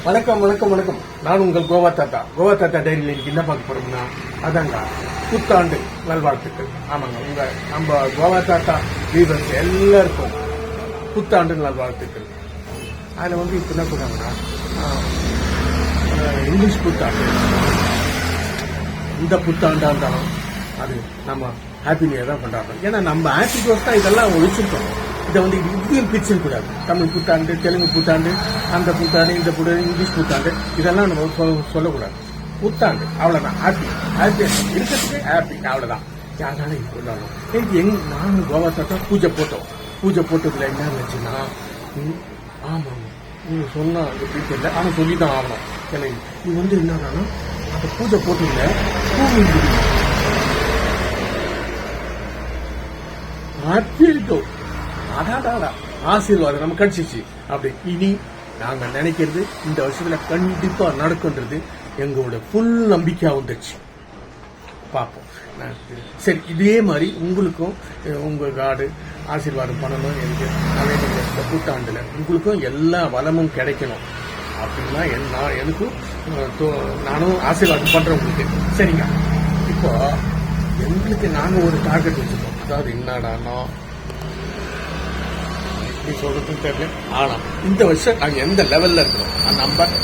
வணக்கம் வணக்கம் வணக்கம். நான் உங்கள் கோவா தாத்தா. கோவா தாத்தா டைரியில் இன்னைக்கு என்ன பார்க்க போறோம்னா, அதாங்க புத்தாண்டு நல்வாழ்த்துக்கள். ஆமாங்க, நம்ம கோவா தாத்தா வீவர்ஸ் எல்லாருக்கும் புத்தாண்டு நல்வாழ்த்துக்கள். அதில் இப்போ என்ன சொல்றாங்கன்னா, இங்கிலீஷ் புத்தாண்டு, இந்த புத்தாண்டா இருந்தாலும் அது நம்ம ஹாப்பி நியூ இயர் தான் கொண்டாடுறோம். ஏன்னா நம்ம ஹாப்பி கோஸ் தான் இதெல்லாம் ஒழிச்சிருக்கோம். இதை இப்படியும் பிரிச்சிருக்கூடாது. தமிழ் புத்தாண்டு, தெலுங்கு புத்தாண்டு, அந்த புத்தாண்டு, இந்த புத்தாண்டு, இங்கிலீஷ் புத்தாண்டு, இதெல்லாம் நம்ம சொல்லக்கூடாது. புத்தாண்டு அவ்வளவுதான். ஹாப்பி இருக்கிறதுக்கு ஹாப்பி அவ்வளவுதான். யாரால இது கொண்டாடணும். நானும் கோவா தாத்தா பூஜை போட்டதுல என்ன வச்சுன்னா, ஆமா நீங்க சொன்னா எப்படி தெரியல, ஆனா சொல்லிதான் ஆகணும். ஏன்னா இது என்னன்னா, அந்த பூஜை போட்டதுல ஆசீர்வாதம் நம்ம கிடைச்சிச்சு. அப்படி இனி நாங்க நினைக்கிறது இந்த வருஷத்துல கண்டிப்பா நடக்குன்றது எங்களோட ஃபுல் நம்பிக்கையா வந்துச்சு. பார்ப்போம். சரி, இதே மாதிரி உங்களுக்கும் உங்க காடு ஆசீர்வாதம் பண்ணணும். இந்த புத்தாண்டுல உங்களுக்கும் எல்லா வளமும் கிடைக்கணும் அப்படின்னா எனக்கும் நானும் ஆசீர்வாதம் பண்றேன் உங்களுக்கு. சரிங்க. இப்போ எங்களுக்கு நாங்க ஒரு டார்கெட் வச்சிருக்கோம். அதாவது என்னடானா, சொல்றதுன்னு தெரியல, ஆனா இந்த வருஷம் நாங்க எந்த லெவல்ல இருக்கிறோம்,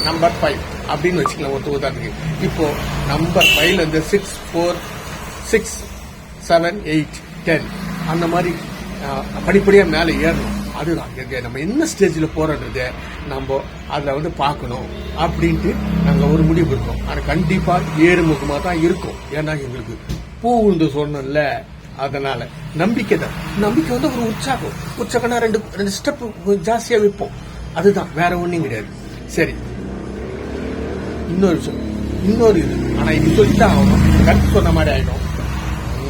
நம்பர் 5 அப்படின்னு வச்சுக்கலாம். ஒரு உதாரணத்துக்கு இப்போ நம்பர் 5ல இருந்து 6, 4, 6, 7, 8, 10 அந்த மாதிரி படிப்படியா மேல ஏறணும். அதுதான் நம்ம என்ன ஸ்டேஜ்ல போறோன்றத நம்ம அதுல பார்க்கணும் அப்படின்ட்டு நாங்க ஒரு முடிவு இருக்கோம். ஆனா கண்டிப்பா ஏறுமுகமா தான் இருக்கும். ஏன்னா எங்களுக்கு பூ உண்டு சொன்னோம்ல, அதனால நம்பிக்கை தான். நம்பிக்கை ஒரு உற்சாகம்னா ரெண்டு ஸ்டெப் ஜாஸ்தியா வைப்போம். அதுதான், வேற ஒண்ணும் கிடையாது. சரி, இன்னொரு இது, ஆனா இது சொல்லித்தான் ஆகணும். கருத்து சொன்ன மாதிரி ஆயிடும்.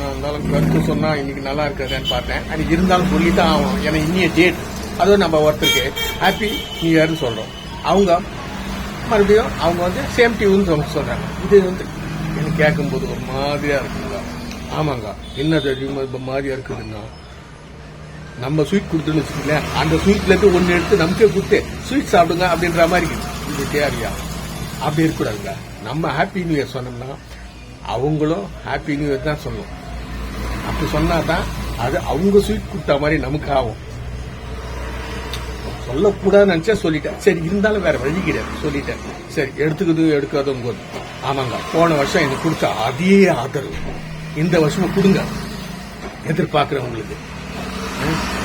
இருந்தாலும் கருத்து சொன்னா இன்னைக்கு நல்லா இருக்காதுன்னு பார்த்தேன். அது இருந்தாலும் சொல்லித்தான் ஆகணும். ஏன்னா இன்னைய டேட், அதுவும் நம்ம ஒருத்தருக்கு ஹாப்பி நியூ இயர்னு சொல்றோம். அவங்க மறுபடியும் அவங்க சேம் டியூன்னு சொல்றாங்க. இது எனக்கு கேட்கும் போது ஒரு மாதிரியா இருக்குங்க. ஆமாங்க, என்ன தெரியுமா மாதிரியா இருக்குதுன்னா, நம்ம ஸ்வீட் கொடுத்துன்னு வச்சுக்கோங்களேன், அந்த ஸ்வீட்ல இருந்து ஒன்னு எடுத்து நமக்கே கொடுத்து ஸ்வீட் சாப்பிடுங்க அப்படின்ற மாதிரி இருக்குது. இது தேவையா? அப்படி இருக்கக்கூடாதுங்க. நம்ம ஹாப்பி நியூ இயர் சொன்னோம்னா அவங்களும் ஹாப்பி நியூ இயர் தான் சொல்லணும். அப்படி சொன்னாதான் அது அவங்க ஸ்வீட் கொடுத்த மாதிரி நமக்கு ஆகும். சொல்லக்கூடாதுன்னு நினைச்சா சொல்லிட்டேன். சரி, இருந்தாலும் வேற வழி கிடையாது, சொல்லிட்டேன். சரி, எடுக்காதும் போது. ஆமாங்க, போன வருஷம் எனக்கு கொடுத்த அதே ஆதரவு இந்த வருஷமும் கொடுங்க, எதிர்பார்க்கிறவங்களுக்கு.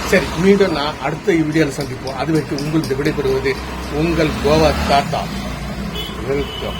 சரி, மீண்டும் நான் அடுத்த வீடியோல சந்திப்போம். அது வரைக்கும் உங்களுக்கு விடைபெறுவது உங்கள் கோவா தாத்தா. வெல்கம்.